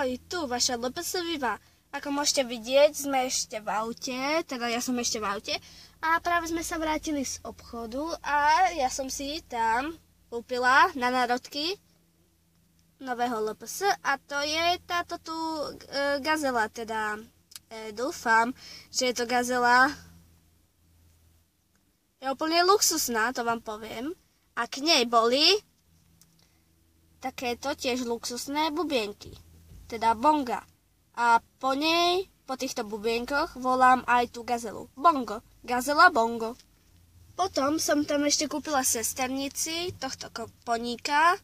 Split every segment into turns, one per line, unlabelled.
Ahoj, tu vaša LPS Viva. Ako môžete vidieť, sme ešte v aute, teda ja som ešte v aute a práve sme sa vrátili z obchodu a ja som si tam kúpila na národky nového LPS a to je táto tu gazela, teda dúfam, že je to gazela. Je úplne luxusná, to vám poviem. A k nej boli takéto tiež luxusné bubienky, teda bonga. A po nej, po týchto bubienkoch, volám aj tú gazelu. Bongo. Gazela bongo. Potom som tam ešte kúpila sesternici tohto poníka,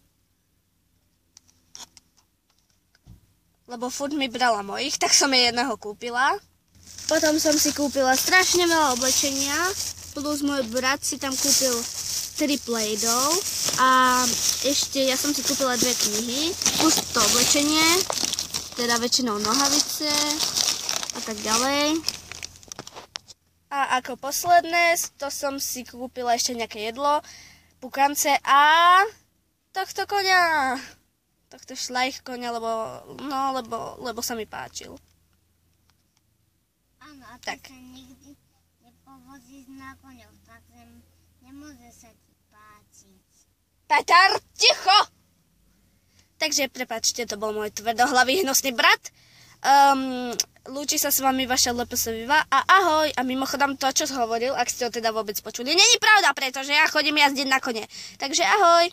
lebo furt mi brala mojich, tak som jej jedného kúpila. Potom som si kúpila strašne veľa oblečenia, plus môj brat si tam kúpil 3 plejdov a ešte ja som si kúpila 2 knihy, plus to oblečenie, teda väčšinou nohavice a tak ďalej. A ako posledné, to som si kúpila ešte nejaké jedlo, pukance a tohto koňa. Tohto šlajch koňa, lebo sa mi páčil.
Áno, a
tak.
Sa nikdy nepovozíš na koňoch, takže nemôže sa ti páčiť.
Peter, ticho! Takže prepáčte, to bol môj tvrdohlavý hnusný brat. Lúči sa s vami vaša LPS Viva a ahoj. A mimochodom to, čo hovoril, ak ste ho teda vôbec počuli, není pravda, pretože ja chodím jazdiť na kone. Takže ahoj.